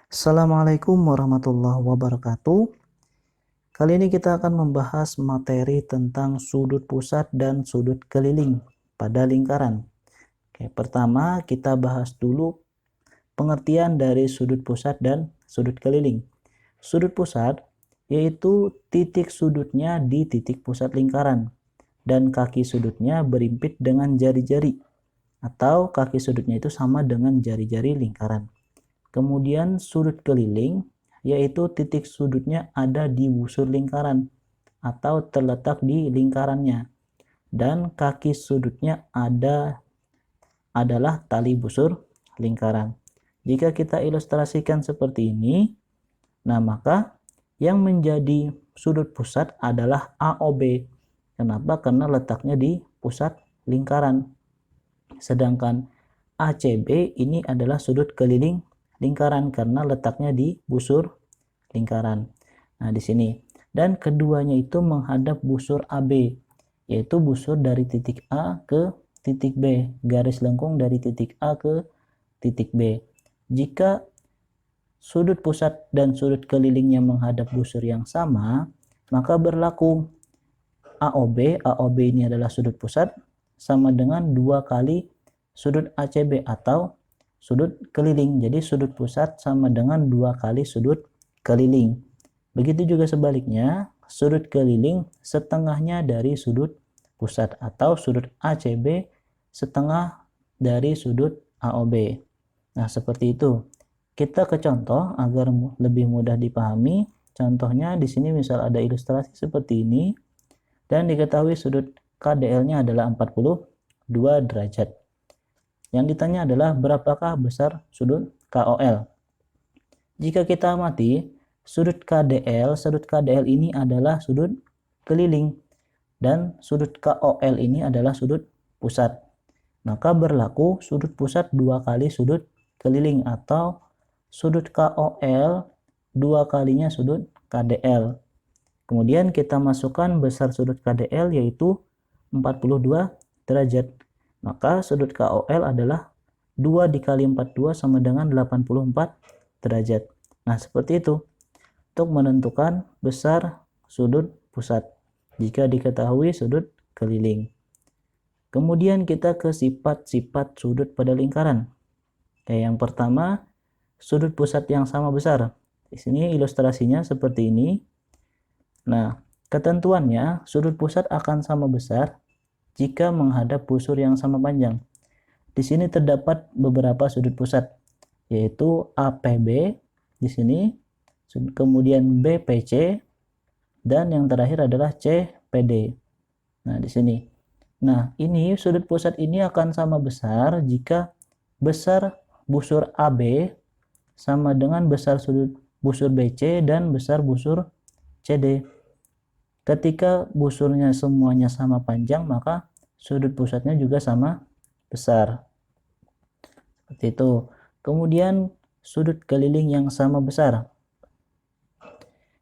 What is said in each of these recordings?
Assalamualaikum warahmatullahi wabarakatuh. Kali ini kita akan membahas materi tentang sudut pusat dan sudut keliling pada lingkaran. Oke, pertama kita bahas dulu pengertian dari sudut pusat dan sudut keliling. Sudut pusat yaitu titik sudutnya di titik pusat lingkaran dan kaki sudutnya berimpit dengan jari-jari atau kaki sudutnya itu sama dengan jari-jari lingkaran. Kemudian sudut keliling yaitu titik sudutnya ada di busur lingkaran atau terletak di lingkarannya dan kaki sudutnya adalah tali busur lingkaran. Jika kita ilustrasikan seperti ini, nah maka yang menjadi sudut pusat adalah AOB. Kenapa? Karena letaknya di pusat lingkaran. Sedangkan ACB ini adalah sudut keliling lingkaran karena letaknya di busur lingkaran. Nah, di sini. Dan keduanya itu menghadap busur AB, yaitu busur dari titik A ke titik B, garis lengkung dari titik A ke titik B. Jika sudut pusat dan sudut kelilingnya menghadap busur yang sama, maka berlaku AOB. AOB ini adalah sudut pusat sama dengan 2 kali sudut ACB atau sudut keliling. Jadi sudut pusat sama dengan 2 kali sudut keliling. Begitu juga sebaliknya, sudut keliling setengahnya dari sudut pusat atau sudut ACB setengah dari sudut AOB. Nah, seperti itu. Kita ke contoh agar lebih mudah dipahami. Contohnya di sini misal ada ilustrasi seperti ini dan diketahui sudut KDL-nya adalah 42 derajat. Yang ditanya adalah berapakah besar sudut KOL. Jika kita amati sudut KDL ini adalah sudut keliling dan sudut KOL ini adalah sudut pusat. Maka berlaku sudut pusat 2 kali sudut keliling atau sudut KOL 2 kalinya sudut KDL. Kemudian kita masukkan besar sudut KDL yaitu 42 derajat. Maka sudut KOL adalah 2 dikali 42 sama dengan 84 derajat. Nah, seperti itu untuk menentukan besar sudut pusat jika diketahui sudut keliling. Kemudian kita ke sifat-sifat sudut pada lingkaran. Yang pertama, sudut pusat yang sama besar. Di sini ilustrasinya seperti ini. Nah, ketentuannya sudut pusat akan sama besar jika menghadap busur yang sama panjang. Di sini terdapat beberapa sudut pusat, yaitu APB di sini, kemudian BPC, dan yang terakhir adalah CPD. Nah, di sini. Nah, ini sudut pusat ini akan sama besar jika besar busur AB sama dengan besar sudut busur BC dan besar busur CD. Ketika busurnya semuanya sama panjang, maka sudut pusatnya juga sama besar. Seperti itu. Kemudian sudut keliling yang sama besar.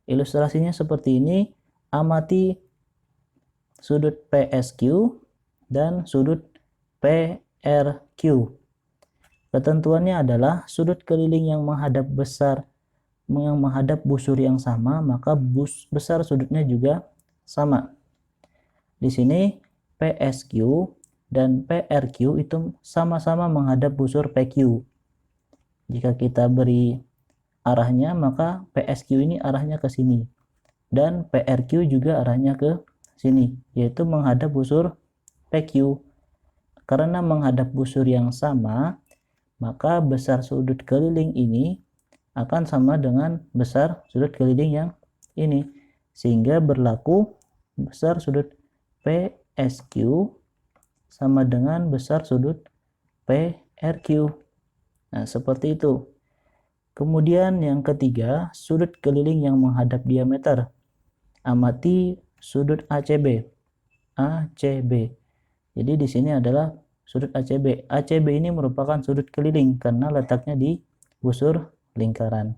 Ilustrasinya seperti ini. Amati sudut PSQ dan sudut PRQ. Ketentuannya adalah sudut keliling yang menghadap busur yang sama, maka besar sudutnya juga sama. Di sini PSQ dan PRQ itu sama-sama menghadap busur PQ. Jika kita beri arahnya, maka PSQ ini arahnya ke sini dan PRQ juga arahnya ke sini, yaitu menghadap busur PQ. Karena menghadap busur yang sama, maka besar sudut keliling ini akan sama dengan besar sudut keliling yang ini, sehingga berlaku besar sudut PSQ sama dengan besar sudut PRQ. Nah, seperti itu. Kemudian yang ketiga, sudut keliling yang menghadap diameter. Amati sudut ACB. Jadi di sini adalah sudut ACB. ACB ini merupakan sudut keliling karena letaknya di busur lingkaran.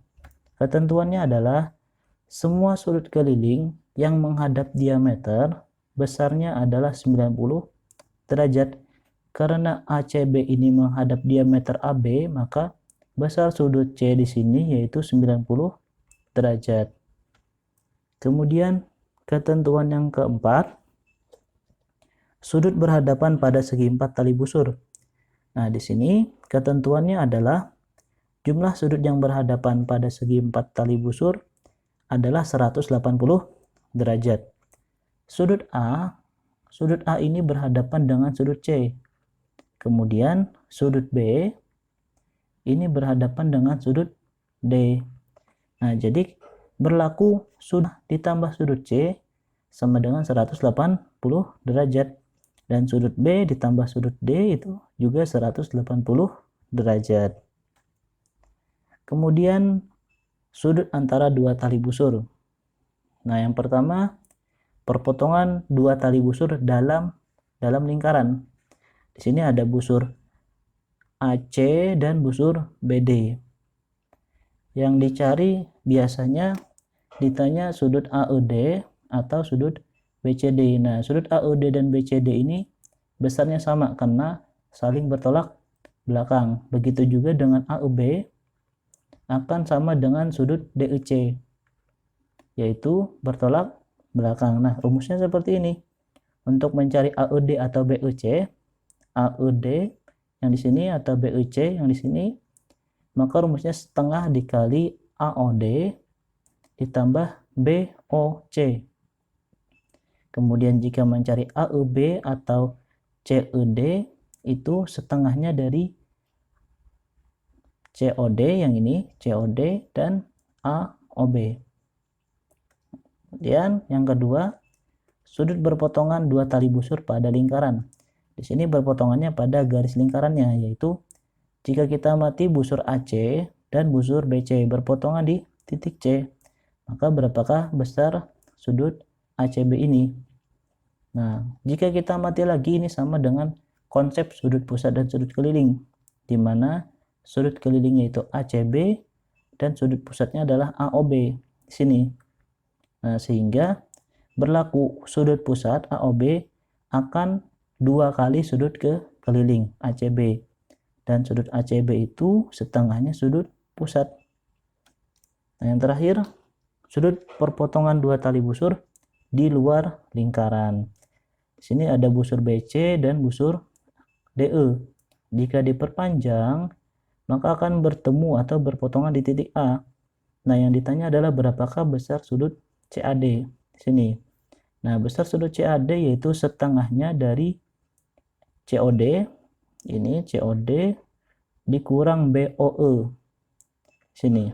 Ketentuannya adalah semua sudut keliling yang menghadap diameter besarnya adalah 90 derajat. Karena ACB ini menghadap diameter AB, maka besar sudut C di sini yaitu 90 derajat. Kemudian ketentuan yang keempat, sudut berhadapan pada segi 4 tali busur. Nah, di sini ketentuannya adalah jumlah sudut yang berhadapan pada segi 4 tali busur adalah 180 derajat. Sudut A ini berhadapan dengan sudut C. Kemudian sudut B ini berhadapan dengan sudut D. Nah, jadi berlaku sudut ditambah sudut C sama dengan 180 derajat. Dan sudut B ditambah sudut D itu juga 180 derajat. Kemudian sudut antara dua tali busur. Nah, yang pertama, perpotongan dua tali busur dalam lingkaran. Di sini ada busur AC dan busur BD. Yang dicari biasanya ditanya sudut AED atau sudut BCD. Nah, sudut AED dan BCD ini besarnya sama karena saling bertolak belakang. Begitu juga dengan AEB akan sama dengan sudut DEC, yaitu bertolak belakang. Nah, rumusnya seperti ini. Untuk mencari AED atau BEC, AED yang di sini atau BEC yang di sini, maka rumusnya setengah dikali AOD ditambah BOC. Kemudian jika mencari AEB atau CED itu setengahnya dari COD yang ini, COD dan AOB. Kemudian yang kedua, sudut berpotongan dua tali busur pada lingkaran. Di sini berpotongannya pada garis lingkarannya, yaitu jika kita amati busur AC dan busur BC berpotongan di titik C, maka berapakah besar sudut ACB ini? Nah, jika kita amati lagi ini sama dengan konsep sudut pusat dan sudut keliling, di mana sudut kelilingnya itu ACB dan sudut pusatnya adalah AOB di sini. Nah, sehingga berlaku sudut pusat AOB akan dua kali sudut ke keliling ACB, dan sudut ACB itu setengahnya sudut pusat. Nah, yang terakhir, sudut perpotongan dua tali busur di luar lingkaran. Di sini ada busur BC dan busur DE. Jika diperpanjang, maka akan bertemu atau berpotongan di titik A. Nah, yang ditanya adalah berapakah besar sudut CAD di sini. Nah, besar sudut CAD yaitu setengahnya dari COD. Ini COD dikurang BOE sini.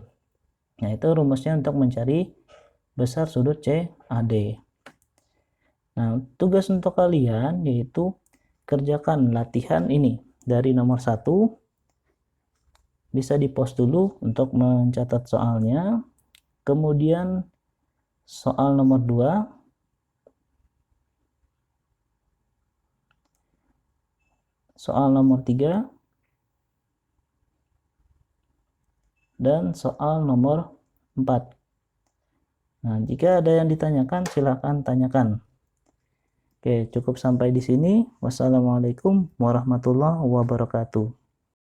Nah, itu rumusnya untuk mencari besar sudut CAD. Nah, tugas untuk kalian yaitu kerjakan latihan ini dari nomor 1. Bisa di-pause dulu untuk mencatat soalnya. Kemudian soal nomor 2. Soal nomor 3. Dan soal nomor 4. Nah, jika ada yang ditanyakan silakan tanyakan. Oke, cukup sampai di sini. Wassalamualaikum warahmatullahi wabarakatuh.